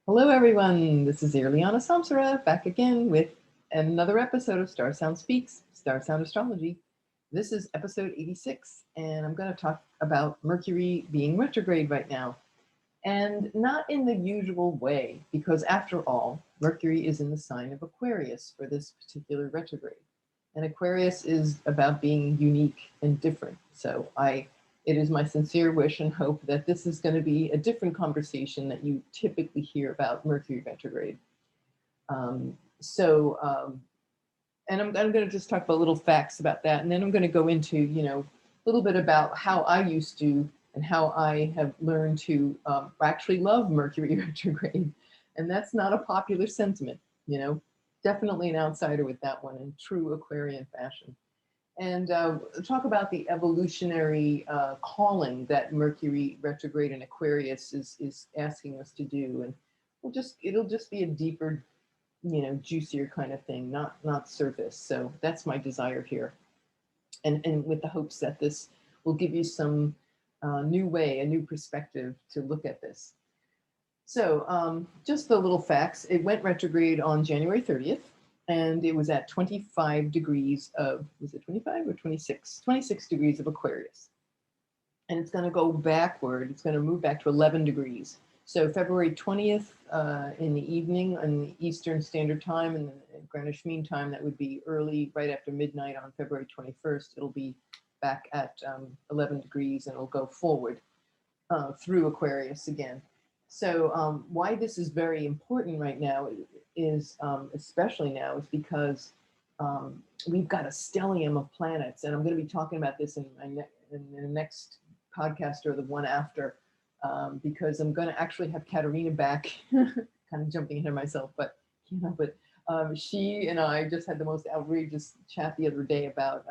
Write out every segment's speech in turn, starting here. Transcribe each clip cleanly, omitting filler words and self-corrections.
Hello, everyone. This is Irlianna Samsara back again with another episode of StarSound Speaks, StarSound Astrology. This is episode 86, and I'm going to talk about Mercury being retrograde right now. And not in the usual way, because after all, Mercury is in the sign of Aquarius for this particular retrograde. And Aquarius is about being unique and different. So it is my sincere wish and hope that this is going to be a different conversation that you typically hear about Mercury retrograde. And I'm going to just talk about little facts about that, and then I'm going to go into, a little bit about how I used to and how I have learned to actually love Mercury retrograde. And that's not a popular sentiment, definitely an outsider with that one in true Aquarian fashion. And talk about the evolutionary calling that Mercury retrograde in Aquarius is asking us to do. And it'll just be a deeper, juicier kind of thing, not surface. So that's my desire here. And with the hopes that this will give you some a new perspective to look at this. So just the little facts. It went retrograde on January 30th, and it was at 25 degrees of, was it 25 or 26? 26 degrees of Aquarius. And it's going to go backward. It's going to move back to 11 degrees. So February 20th in the evening on the Eastern Standard Time and Greenwich Mean Time, that would be early, right after midnight on February 21st. It'll be back at 11 degrees, and it'll go forward through Aquarius again. So why this is very important right now is, especially now, is because we've got a stellium of planets, and I'm going to be talking about this in the next podcast or the one after, because I'm going to actually have Katerina back, kind of jumping ahead of myself, but she and I just had the most outrageous chat the other day about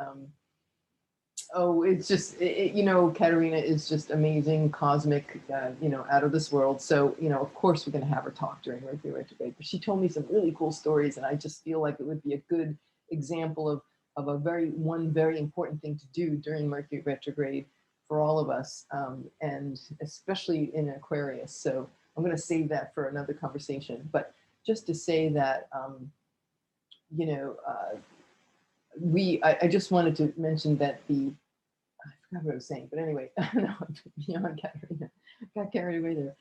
it's just, Katerina is just amazing, cosmic, out of this world. So, of course we're going to have her talk during Mercury retrograde, but she told me some really cool stories, and I just feel like it would be a good example of one very important thing to do during Mercury retrograde for all of us, and especially in Aquarius. So I'm going to save that for another conversation. But just to say that, I just wanted to mention that I forgot what I was saying, but anyway, no, beyond Katerina, got carried away there.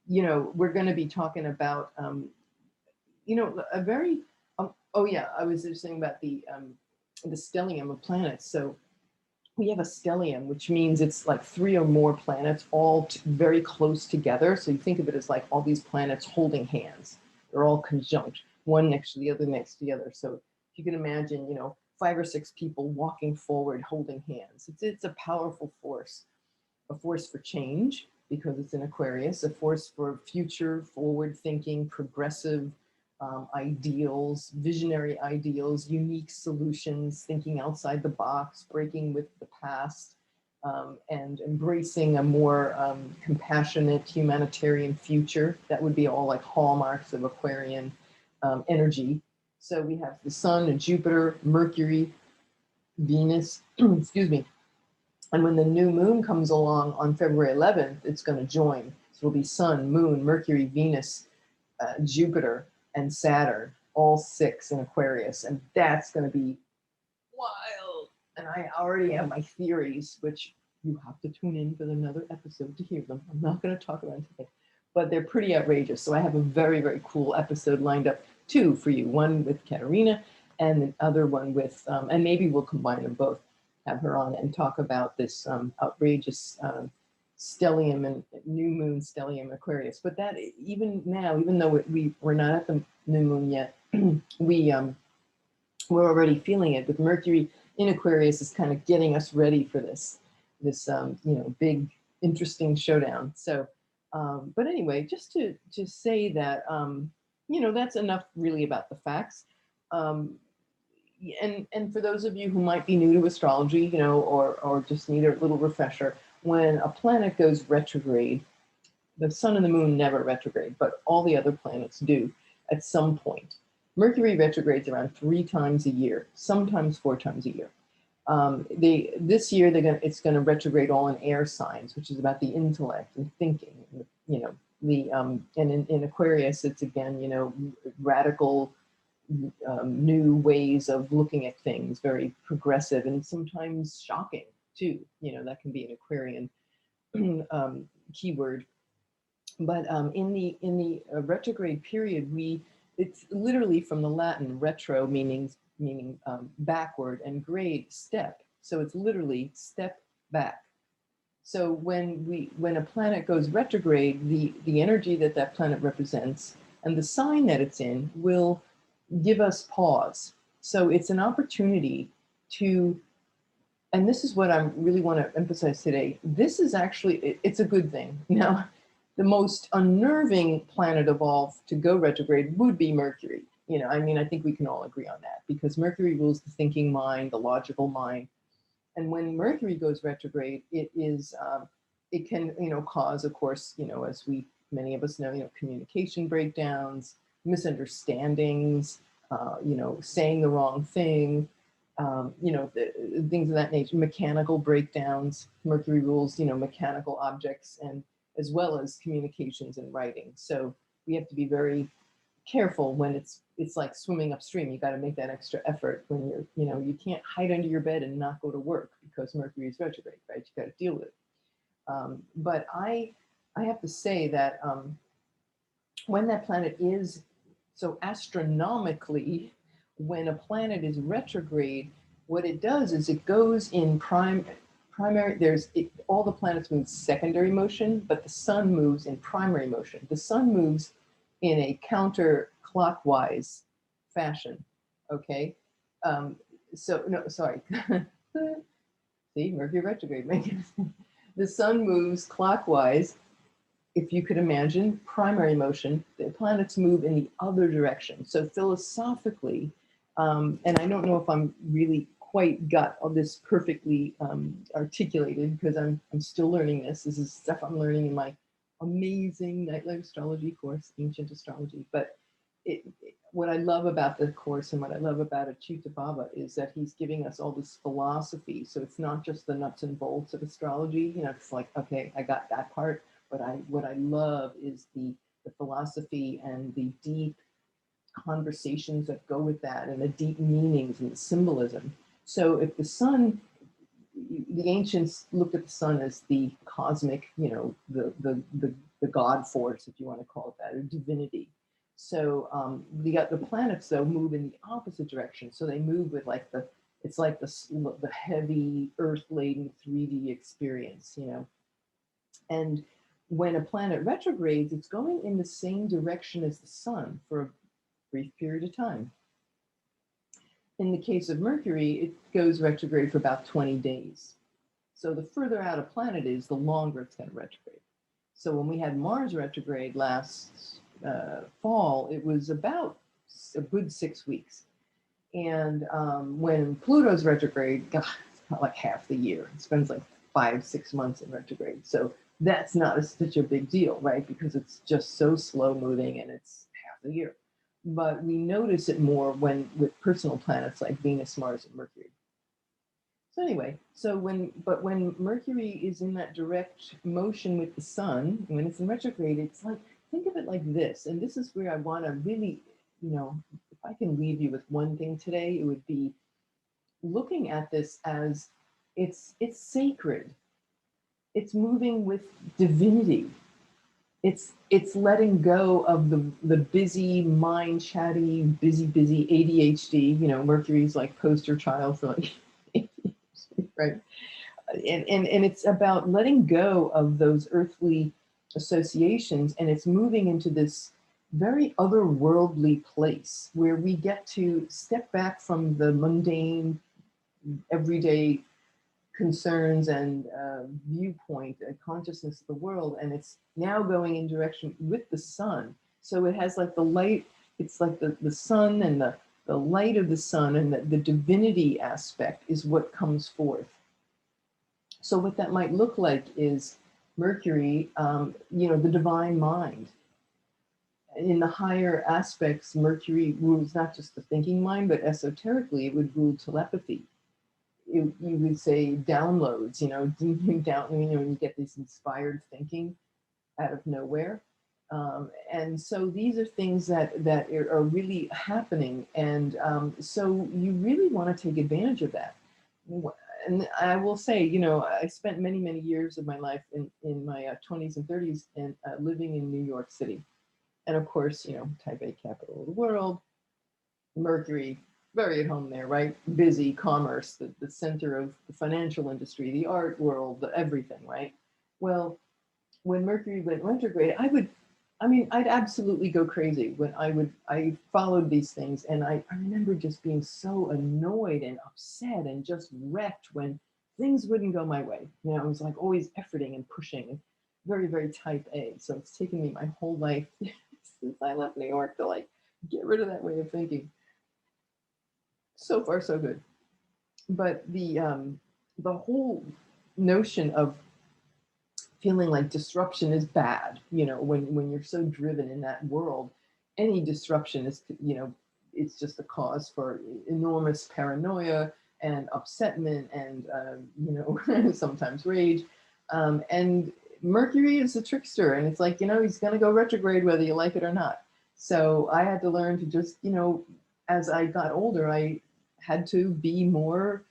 We're going to be talking about, a very, I was just saying about the stellium of planets. So we have a stellium, which means it's like 3 or more planets all very close together. So you think of it as like all these planets holding hands. They're all conjunct, one next to the other, next to the other. So if you can imagine, 5 or 6 people walking forward, holding hands. It's a powerful force, a force for change because it's in Aquarius, a force for future, forward thinking, progressive ideals, visionary ideals, unique solutions, thinking outside the box, breaking with the past, and embracing a more compassionate humanitarian future. That would be all like hallmarks of Aquarian energy. So we have the Sun and Jupiter, Mercury, Venus, excuse me. And when the new moon comes along on February 11th, it's going to join. So it'll be Sun, Moon, Mercury, Venus, Jupiter, and Saturn, all 6 in Aquarius. And that's going to be wild. And I already have my theories, which you have to tune in for another episode to hear them. I'm not going to talk about it today, but they're pretty outrageous. So I have a very, very cool episode lined up, 2 for you, one with Katerina and the other one with, and maybe we'll combine them both, have her on and talk about this outrageous stellium and new moon stellium Aquarius. But that even now, even though we're not at the new moon yet, we're already feeling it with Mercury in Aquarius is kind of getting us ready for this big, interesting showdown. So, but anyway, just to say that, that's enough really about the facts. And for those of you who might be new to astrology, or just need a little refresher, when a planet goes retrograde, the sun and the moon never retrograde, but all the other planets do at some point. Mercury retrogrades around 3 times a year, sometimes 4 times a year. This year it's going to retrograde all in air signs, which is about the intellect and thinking, and in Aquarius, it's again, radical, new ways of looking at things, very progressive and sometimes shocking too. That can be an Aquarian keyword. But in the retrograde period, it's literally from the Latin retro, meaning backward, and grade, step. So it's literally step back. So when a planet goes retrograde, the energy that planet represents and the sign that it's in will give us pause. So it's an opportunity to, and this is what I really want to emphasize today. This is actually, it's a good thing. Now, the most unnerving planet of all to go retrograde would be Mercury. I think we can all agree on that, because Mercury rules the thinking mind, the logical mind. And when Mercury goes retrograde, it can, cause, of course, as many of us know, communication breakdowns, misunderstandings, saying the wrong thing, things of that nature, mechanical breakdowns. Mercury rules, mechanical objects, and as well as communications and writing. So we have to be very careful when it's like swimming upstream. You got to make that extra effort when you can't hide under your bed and not go to work because Mercury is retrograde, right? You got to deal with it. But I have to say that when that planet is, so astronomically, when a planet is retrograde, what it does is it goes in primary, all the planets move secondary motion, but the sun moves in primary motion. The sun moves in a counterclockwise fashion, okay? No, sorry. See, Mercury retrograde. The sun moves clockwise. If you could imagine primary motion, the planets move in the other direction. So philosophically, and I don't know if I'm really quite got all this perfectly articulated, because I'm still learning this. This is stuff I'm learning in my amazing nightlight astrology course, ancient astrology. But what I love about the course and what I love about Achyuta Baba is that he's giving us all this philosophy. So it's not just the nuts and bolts of astrology. It's like, okay, I got that part. But what I love is the philosophy and the deep conversations that go with that, and the deep meanings and the symbolism. So if the sun, the ancients looked at the sun as the cosmic, the God force, if you want to call it that, or divinity. So the planets though move in the opposite direction. So they move with it's like the heavy earth-laden 3D experience, And when a planet retrogrades, it's going in the same direction as the sun for a brief period of time. In the case of Mercury, it goes retrograde for about 20 days. So the further out a planet is, the longer it's going to retrograde. So when we had Mars retrograde last fall, it was about a good 6 weeks. And when Pluto's retrograde, God, it's like half the year. It spends like 5-6 months in retrograde. So that's not such a big deal, right? Because it's just so slow moving and it's half the year. But we notice it more with personal planets like Venus, Mars, and Mercury. So anyway, when Mercury is in that direct motion with the sun, when it's in retrograde, it's like, think of it like this. And this is where I want to really, if I can leave you with one thing today, it would be looking at this as it's sacred. It's moving with divinity. It's letting go of the busy, mind chatty, busy ADHD. Mercury's like poster child for like ADHD, right? And it's about letting go of those earthly associations, and it's moving into this very otherworldly place where we get to step back from the mundane, everyday concerns and viewpoint and consciousness of the world, and it's now going in direction with the sun. So it has like the light, it's like the sun and the light of the sun, and the divinity aspect is what comes forth. So what that might look like is Mercury, the divine mind. In the higher aspects, Mercury rules not just the thinking mind, but esoterically, it would rule telepathy. You would say downloads, when you get this inspired thinking out of nowhere. And so these are things that are really happening. And so you really want to take advantage of that. And I will say, you know, I spent many, many years of my life in my 20s and 30s and living in New York City. And of course, you know, type A capital of the world, Mercury, very at home there, right? Busy, commerce, the center of the financial industry, the art world, the everything, right? Well, when Mercury went retrograde, I mean, I'd absolutely go crazy when I followed these things. And I remember just being so annoyed and upset and just wrecked when things wouldn't go my way. You know, I was like always efforting and pushing and very, very type A. So it's taken me my whole life since I left New York to like get rid of that way of thinking. So far, so good. But the whole notion of feeling like disruption is bad, you know, when you're so driven in that world, any disruption is, you know, it's just a cause for enormous paranoia and upsetment and you know, sometimes rage. And Mercury is a trickster, and it's like, you know, he's going to go retrograde whether you like it or not. So I had to learn to just, you know, as I got older, I had to be more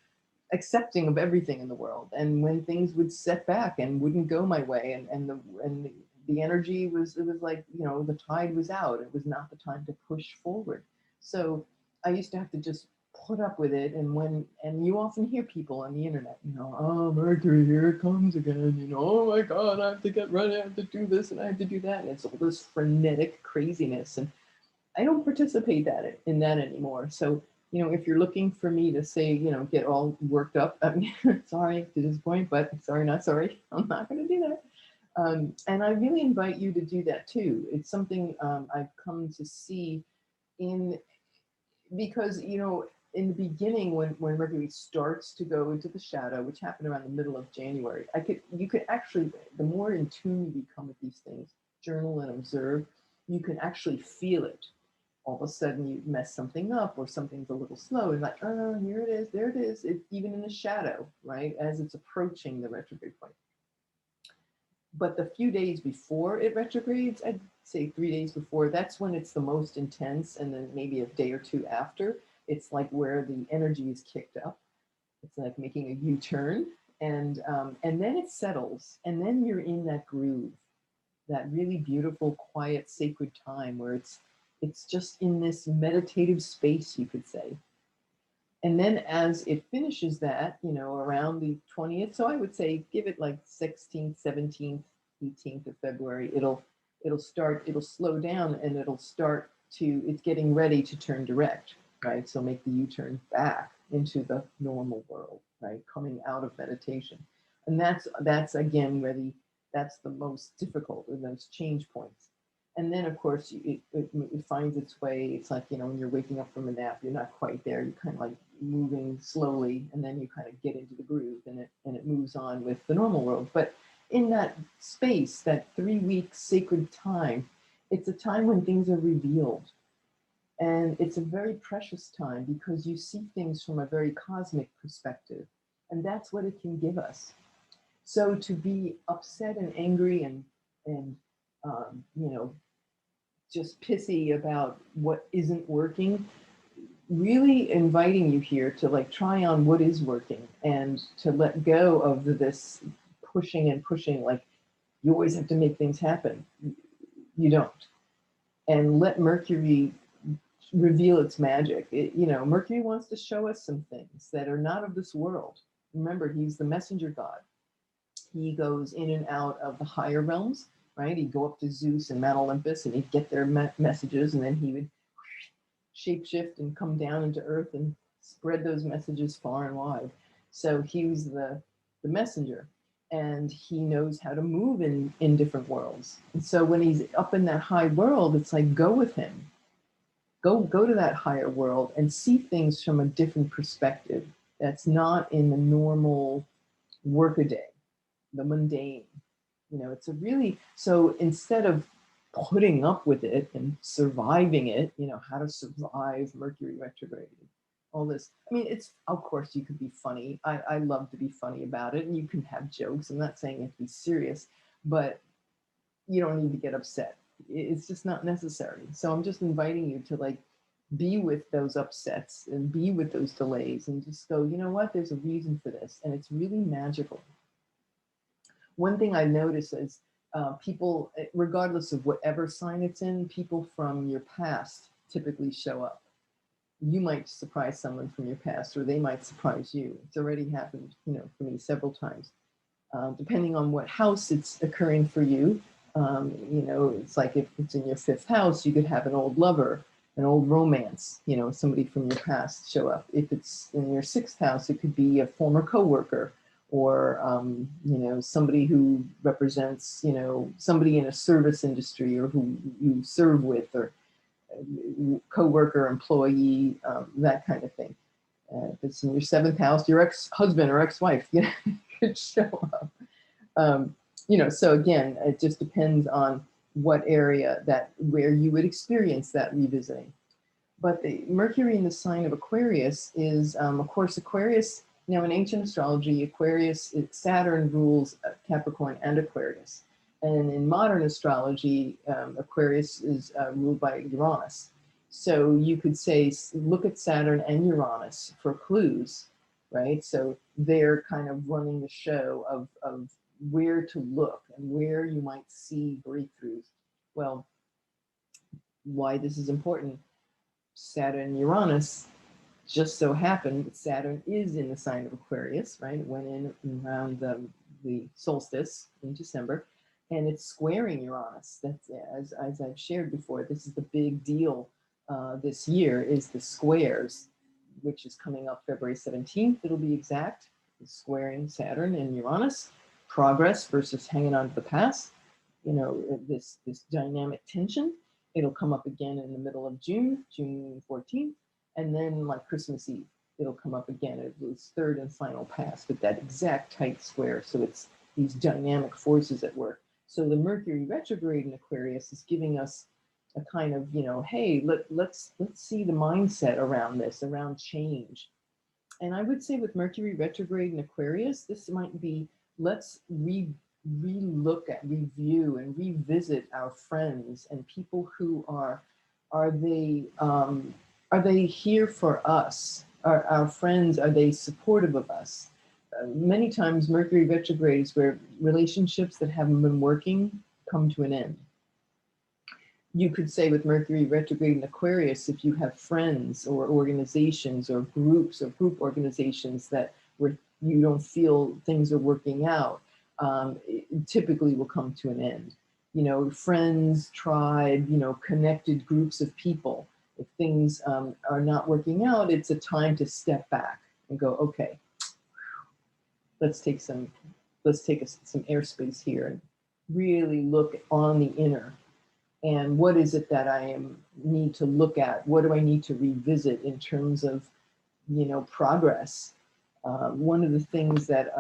accepting of everything in the world. And when things would set back and wouldn't go my way, and the energy was, it was like, you know, the tide was out. It was not the time to push forward. So I used to have to just put up with it. And you often hear people on the internet, you know, oh, Mercury, here it comes again, you know, oh my God, I have to get ready, I have to do this and I have to do that. And it's all this frenetic craziness. And I don't participate in that anymore. So, you know, if you're looking for me to say, you know, get all worked up, I mean, sorry to disappoint, but sorry, not sorry. I'm not going to do that. And I really invite you to do that too. It's something I've come to see in, because, you know, in the beginning, when Mercury starts to go into the shadow, which happened around the middle of January, you could actually, the more in tune you become with these things, journal and observe, you can actually feel it. All of a sudden you mess something up or something's a little slow and like, oh, here it is, there it is. It's even in the shadow, right? As it's approaching the retrograde point. But the few days before it retrogrades, I'd say 3 days before, that's when it's the most intense. And then maybe a day or two after, it's like where the energy is kicked up. It's like making a U-turn. And then it settles. And then you're in that groove, that really beautiful, quiet, sacred time where it's just in this meditative space, you could say. And then as it finishes that, you know, around the 20th, so I would say give it like 16th, 17th, 18th of February, it'll slow down and it'll start to, it's getting ready to turn direct, right? So make the U-turn back into the normal world, right? Coming out of meditation. And that's again where that's the most difficult, or those change points. And then of course it finds its way. It's like, you know, when you're waking up from a nap, you're not quite there. You're kind of like moving slowly, and then you kind of get into the groove, and it moves on with the normal world. But in that space, that 3 week sacred time, it's a time when things are revealed. And it's a very precious time because you see things from a very cosmic perspective. And that's what it can give us. So to be upset and angry and you know, just pissy about what isn't working, really inviting you here to like try on what is working and to let go of this pushing and pushing, like you always have to make things happen. You don't. And let Mercury reveal its magic. You know, Mercury wants to show us some things that are not of this world. Remember, he's the messenger god. He goes in and out of the higher realms, right? He'd go up to Zeus and Mount Olympus and he'd get their messages, and then he would shapeshift and come down into Earth and spread those messages far and wide. So he was the messenger, and he knows how to move in different worlds. And so when he's up in that high world, it's like, go with him. Go to that higher world and see things from a different perspective that's not in the normal workaday, the mundane. You know, it's a really, so instead of putting up with it and surviving it, you know, how to survive Mercury retrograde, all this. I mean, it's, of course, you could be funny. I love to be funny about it, and you can have jokes. I'm not saying you have to be serious, but you don't need to get upset. It's just not necessary. So I'm just inviting you to like be with those upsets and be with those delays and just go, you know what, there's a reason for this. And it's really magical. One thing I notice is people, regardless of whatever sign it's in, people from your past typically show up. You might surprise someone from your past, or they might surprise you. It's already happened, you know, for me several times. Depending on what house it's occurring for you, you know, it's like if it's in your fifth house, you could have an old lover, an old romance, you know, somebody from your past show up. If it's in your sixth house, it could be a former coworker, or you know, somebody who represents, you know, somebody in a service industry, or who you serve with, or coworker, employee, that kind of thing. If it's in your seventh house, your ex-husband or ex-wife, you know, could show up. You know, so again, it just depends on what area where you would experience that revisiting. But the Mercury in the sign of Aquarius is, of course, Aquarius. Now, in ancient astrology, Aquarius, Saturn rules Capricorn and Aquarius. And in modern astrology, Aquarius is ruled by Uranus. So you could say, look at Saturn and Uranus for clues, right? So they're kind of running the show of where to look and where you might see breakthroughs. Well, why this is important, Saturn and Uranus just so happened that Saturn is in the sign of Aquarius, right? It went in around the solstice in December, and it's squaring Uranus. That's, as I've shared before, this is the big deal this year, is the squares, which is coming up February 17th. It'll be exact. It's squaring Saturn and Uranus. Progress versus hanging on to the past. You know, this dynamic tension. It'll come up again in the middle of June, June 14th. And then like Christmas Eve, it'll come up again. It was third and final pass with that exact tight square. So it's these dynamic forces at work. So the Mercury retrograde in Aquarius is giving us a kind of, you know, hey, let's see the mindset around this, around change. And I would say with Mercury retrograde in Aquarius, this might be, let's re-look at, review, and revisit our friends and people who are they here for us? Are our friends, are they supportive of us? Many times Mercury retrograde is where relationships that haven't been working come to an end. You could say with Mercury retrograde in Aquarius, if you have friends or organizations or groups or group organizations that where you don't feel things are working out, it typically will come to an end. You know, friends, tribe, you know, connected groups of people. If things are not working out, it's a time to step back and go, okay, let's take some airspace here and really look on the inner. And what is it that I need to look at? What do I need to revisit in terms of, you know, progress? One of the things that,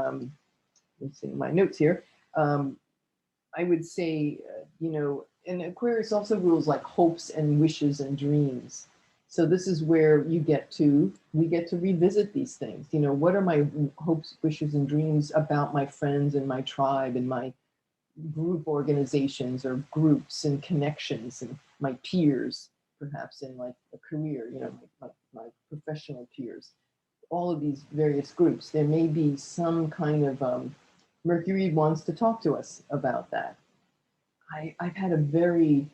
let's see my notes here, I would say, you know, and Aquarius also rules like hopes and wishes and dreams. So this is where we get to revisit these things. You know, what are my hopes, wishes, and dreams about my friends and my tribe and my group organizations or groups and connections and my peers, perhaps in like a career, you know, my professional peers, all of these various groups. There may be some kind of Mercury wants to talk to us about that. I've had a very,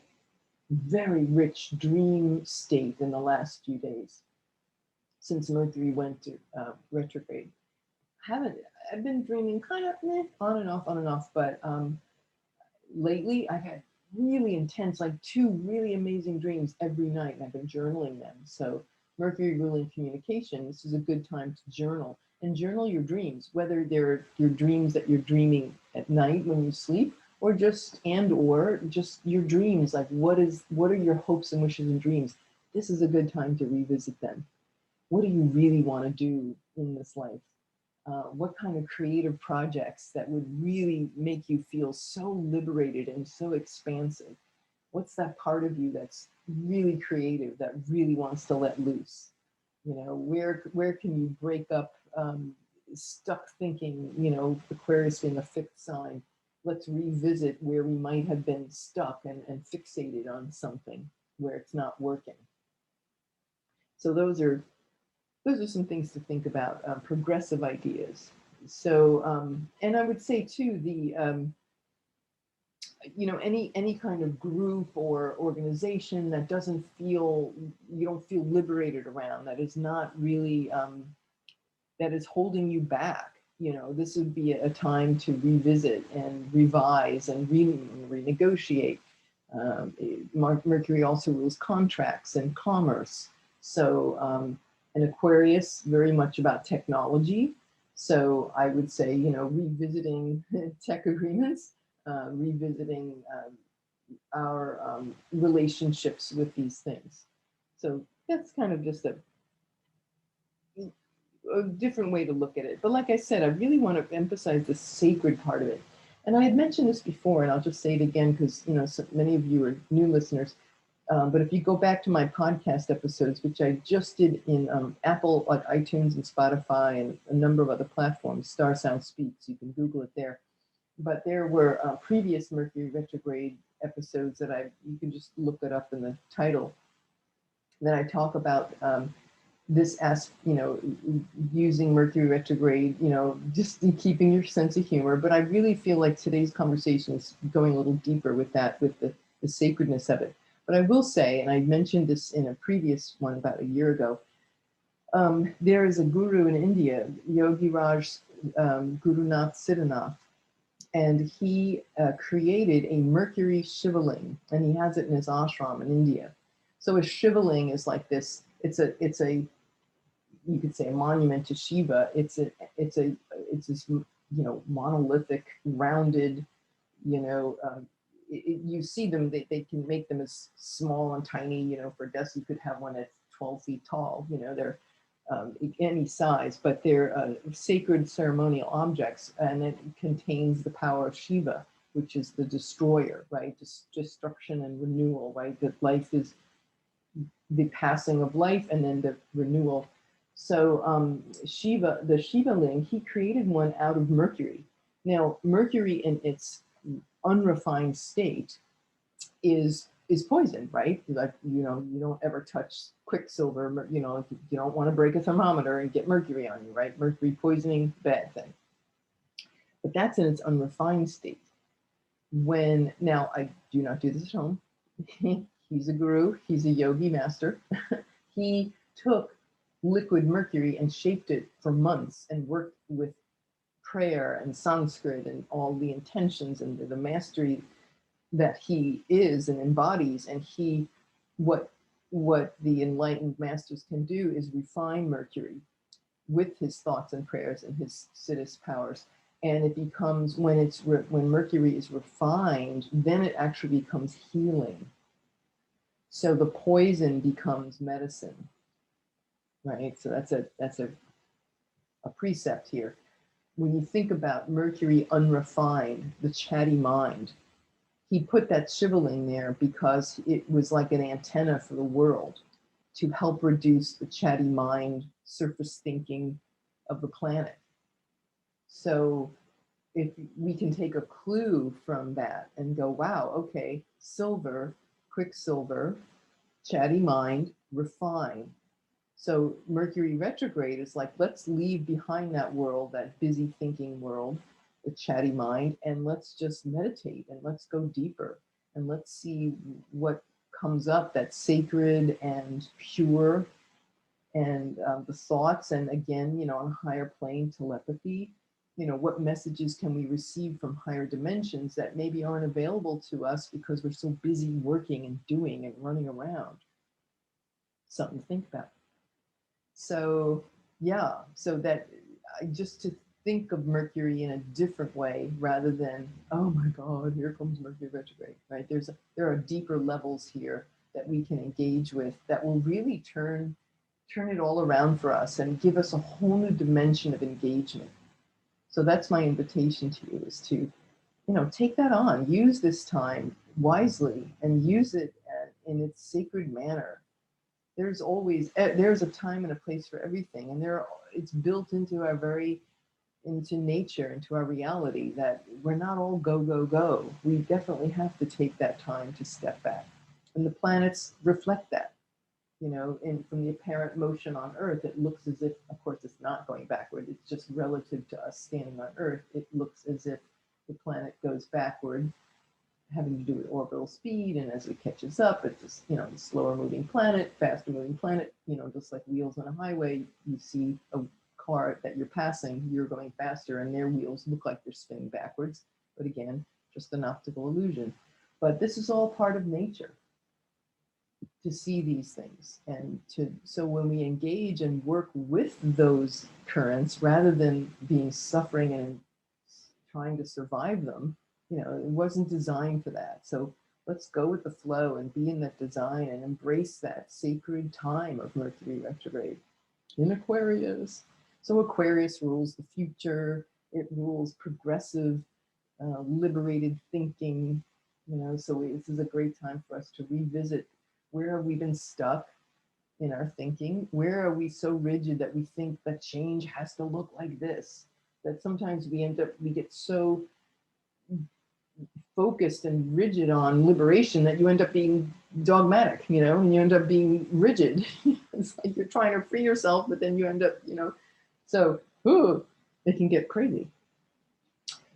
very rich dream state in the last few days since Mercury went to retrograde. I've been dreaming kind of on and off, but lately I've had really intense, like 2 really amazing dreams every night, and I've been journaling them. So Mercury ruling communication, this is a good time to journal, and journal your dreams, whether they're your dreams that you're dreaming at night when you sleep, or just your dreams. Like what are your hopes and wishes and dreams? This is a good time to revisit them. What do you really want to do in this life? What kind of creative projects that would really make you feel so liberated and so expansive? What's that part of you that's really creative, that really wants to let loose? You know, where can you break up stuck thinking, you know, Aquarius being a fixed sign, let's revisit where we might have been stuck and fixated on something where it's not working. So those are some things to think about, progressive ideas. So, and I would say too, any kind of group or organization that doesn't feel, you don't feel liberated around, that is not really, that is holding you back. This would be a time to revisit and revise and renegotiate. Mercury also rules contracts and commerce. So, and Aquarius, very much about technology. So I would say, revisiting tech agreements, revisiting our relationships with these things. So that's kind of just a different way to look at it. But like I said, I really want to emphasize the sacred part of it. And I had mentioned this before, and I'll just say it again because so many of you are new listeners. But if you go back to my podcast episodes, which I just did in Apple, like iTunes and Spotify and a number of other platforms, StarSound Speaks, you can Google it there. But there were previous Mercury retrograde episodes that you can just look it up in the title, that I talk about this as, using Mercury retrograde, just in keeping your sense of humor. But I really feel like today's conversation is going a little deeper with that, with the sacredness of it. But I will say, and I mentioned this in a previous one about a year ago, there is a guru in India, Yogi Raj Gurunath Siddhanath, and he created a Mercury Shivaling, and he has it in his ashram in India. So a Shivaling is like this. It's a you could say a monument to Shiva. It's this monolithic, rounded, you see them. They can make them as small and tiny. For Dust, you could have one that's 12 feet tall. They're any size, but they're sacred ceremonial objects, and it contains the power of Shiva, which is the destroyer, right? Destruction and renewal, right? That life is the passing of life and then the renewal. So Shiva, the Shiva Ling, he created one out of Mercury. Now, Mercury in its unrefined state is poison, right? Like, you don't ever touch quicksilver, you don't want to break a thermometer and get mercury on you, right? Mercury poisoning, bad thing. But that's in its unrefined state. Now I do not do this at home. He's a guru, he's a yogi master. He took liquid mercury and shaped it for months and worked with prayer and Sanskrit and all the intentions and the mastery that he is and embodies. And what the enlightened masters can do is refine Mercury with his thoughts and prayers and his siddhist powers. And it becomes, when Mercury is refined, then it actually becomes healing. So the poison becomes medicine, right? So that's a precept here. When you think about Mercury unrefined, the chatty mind, he put that Shivaling there because it was like an antenna for the world to help reduce the chatty mind, surface thinking of the planet. So if we can take a clue from that and go, wow, okay, silver, quicksilver, chatty mind, refine. So Mercury retrograde is like, let's leave behind that world, that busy thinking world, the chatty mind, and let's just meditate and let's go deeper and let's see what comes up that's sacred and pure, and the thoughts, and again, on a higher plane, telepathy, what messages can we receive from higher dimensions that maybe aren't available to us because we're so busy working and doing and running around. Something to think about. So yeah, so that just to think of Mercury in a different way rather than, oh my God, here comes Mercury retrograde, right? There are deeper levels here that we can engage with that will really turn it all around for us and give us a whole new dimension of engagement. So that's my invitation to you, is to, take that on, use this time wisely and use it in its sacred manner. There's a time and a place for everything, and it's built into our very into nature, into our reality, that we're not all go, go, go. We definitely have to take that time to step back. And the planets reflect that. You know, and from the apparent motion on Earth, it looks as if, of course, it's not going backward. It's just relative to us standing on Earth. It looks as if the planet goes backward, having to do with orbital speed. And as it catches up, it's just, you know, the slower moving planet, faster moving planet, you know, just like wheels on a highway. You see a car that you're passing, you're going faster, and their wheels look like they're spinning backwards. But again, just an optical illusion. But this is all part of nature, to see these things, and so when we engage and work with those currents rather than being suffering and trying to survive them, you know, it wasn't designed for that. So let's go with the flow and be in that design and embrace that sacred time of Mercury retrograde in Aquarius. So Aquarius rules the future. It rules progressive, liberated thinking, you know, so this is a great time for us to revisit, where have we been stuck in our thinking? Where are we so rigid that we think that change has to look like this? That sometimes we get so focused and rigid on liberation that you end up being dogmatic, you know, and you end up being rigid. It's like you're trying to free yourself, but then you end up, you know, so it can get crazy.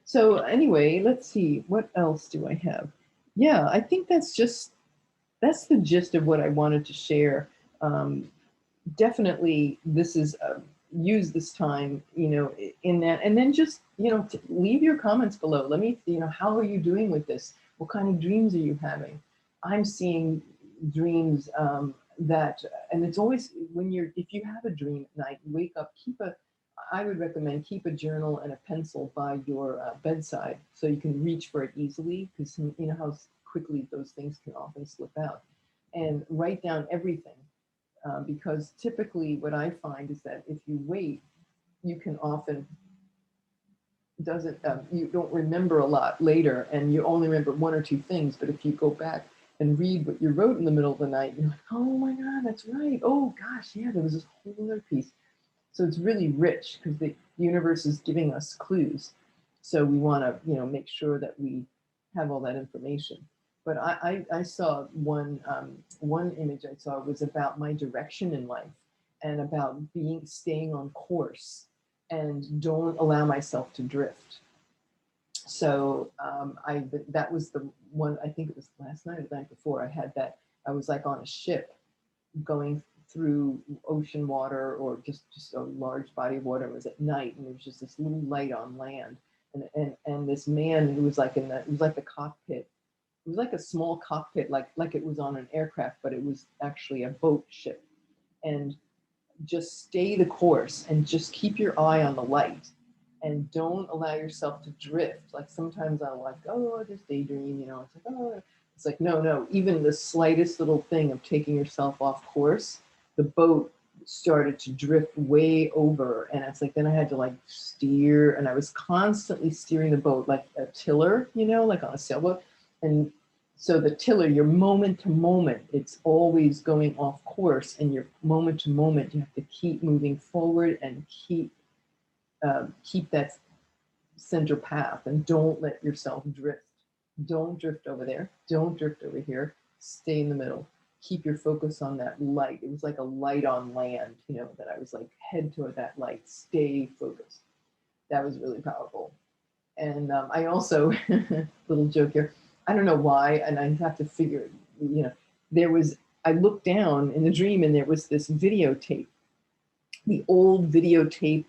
So anyway, let's see, what else do I have? Yeah, I think that's the gist of what I wanted to share. Definitely, this is use this time, you know, in that, and then just, you know, leave your comments below. Let me, you know, how are you doing with this? What kind of dreams are you having? I'm seeing dreams that, and it's always when if you have a dream at night, wake up, I would recommend keep a journal and a pencil by your bedside so you can reach for it easily, because you know how quickly those things can often slip out, and write down everything. Because typically what I find is that if you wait, you can often you don't remember a lot later, and you only remember one or two things. But if you go back and read what you wrote in the middle of the night, you're like, oh my God, that's right. Oh gosh, yeah, there was this whole other piece. So it's really rich because the universe is giving us clues. So we want to, you know, make sure that we have all that information. But I saw one image I saw was about my direction in life and about staying on course and don't allow myself to drift. So that was the one, I think it was last night or the night before, I had that. I was like on a ship going through ocean water, or just a large body of water. It was at night, and there was just this little light on land, and this man who was like it was like the cockpit. It was like a small cockpit, like it was on an aircraft, but it was actually a boat ship. And just stay the course and just keep your eye on the light, and don't allow yourself to drift. Like sometimes I'm like, oh, I just daydream, you know. It's like, oh, it's like, no. Even the slightest little thing of taking yourself off course, the boat started to drift way over, and it's like, then I had to like steer, and I was constantly steering the boat like a tiller, you know, like on a sailboat. And so the tiller, your moment to moment, it's always going off course, and your moment to moment, you have to keep moving forward and keep that center path, and don't let yourself drift. Don't drift over there. Don't drift over here. Stay in the middle. Keep your focus on that light. It was like a light on land, you know, that I was like, head toward that light. Stay focused. That was really powerful. And I also, little joke here, I don't know why, and I have to figure, you know, I looked down in the dream, and there was this videotape, the old videotape,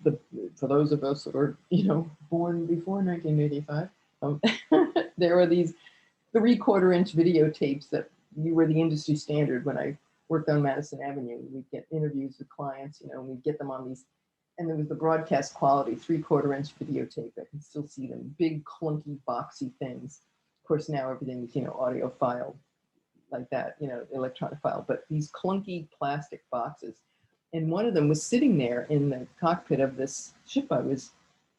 for those of us that were, you know, born before 1985, there were these 3/4-inch videotapes that were the industry standard when I worked on Madison Avenue. We'd get interviews with clients, you know, and we'd get them on these, and there was the broadcast quality 3/4-inch videotape. I can still see them, big, clunky, boxy things. Of course, now everything's, you know, audio file like that, you know, electronic file, but these clunky plastic boxes. And one of them was sitting there in the cockpit of this ship I was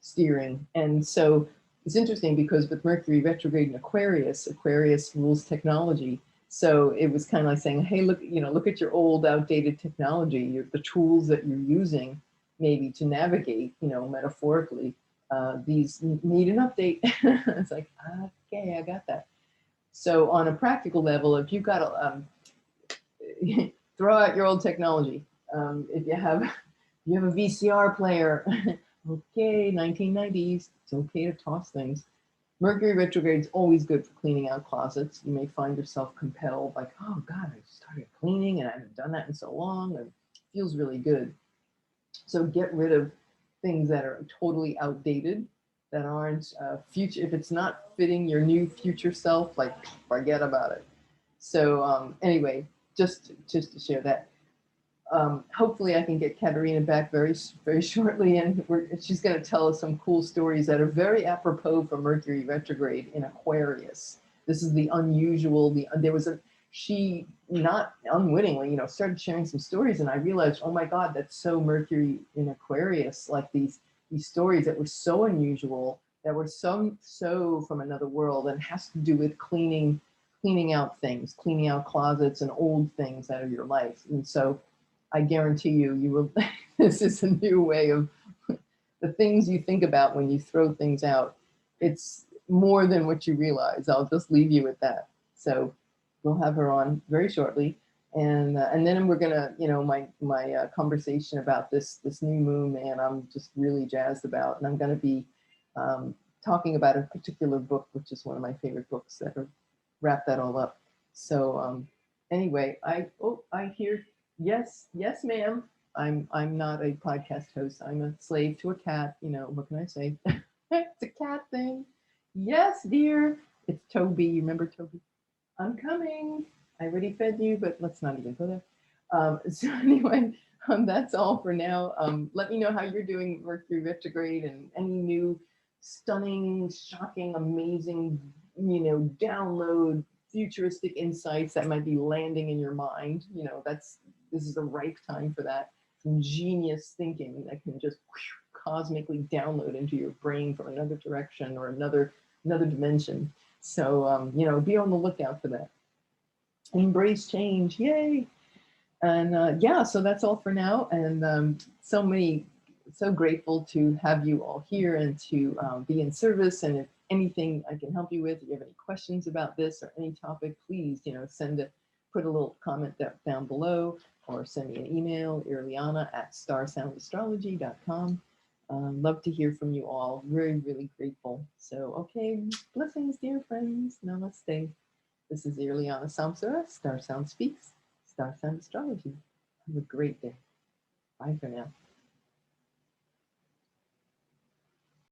steering. And so it's interesting because with Mercury retrograde in Aquarius, Aquarius rules technology. So it was kind of like saying, hey, look, you know, look at your old outdated technology, the tools that you're using maybe to navigate, you know, metaphorically. these need an update. It's like, okay, I got that. So on a practical level, if you've got to throw out your old technology, if you have a VCR player, okay, 1990s, it's okay to toss things. Mercury retrograde is always good for cleaning out closets. You may find yourself compelled, like, oh God, I started cleaning and I haven't done that in so long, and it feels really good. So get rid of things that are totally outdated, that aren't future. If it's not fitting your new future self, like forget about it. So anyway, just to share that. Hopefully I can get Katerina back very shortly, and she's going to tell us some cool stories that are very apropos for Mercury retrograde in Aquarius. This is the unusual. She not unwittingly, started sharing some stories, and I realized, oh my God, that's so Mercury in Aquarius. Like these stories that were so unusual, that were so from another world, and has to do with cleaning out things, cleaning out closets and old things out of your life. And so I guarantee you will, this is a new way of the things you think about when you throw things out. It's more than what you realize. I'll just leave you with that. So we'll have her on very shortly. And then we're gonna, my conversation about this new moon, man, I'm just really jazzed about. And I'm gonna be talking about a particular book, which is one of my favorite books that wrap that all up. So anyway, I hear, yes, ma'am. I'm not a podcast host. I'm a slave to a cat. What can I say? It's a cat thing. Yes, dear. It's Toby. You remember Toby? I'm coming. I already fed you, but let's not even go there. So anyway, that's all for now. Let me know how you're doing Mercury retrograde, and any new stunning, shocking, amazing, download futuristic insights that might be landing in your mind. This is the ripe time for that. Some genius thinking that can just cosmically download into your brain from another direction or another dimension. So be on the lookout for that. Embrace change, yay! And so that's all for now. And so grateful to have you all here and to be in service. And if anything I can help you with, if you have any questions about this or any topic, please, put a little comment down below, or send me an email, Irlianna at StarSoundAstrology.com. Love to hear from you all. Really, really grateful. So, okay, blessings, dear friends. Namaste. This is Irlianna Samsara, StarSound Speaks, StarSound Astrology. Have a great day. Bye for now.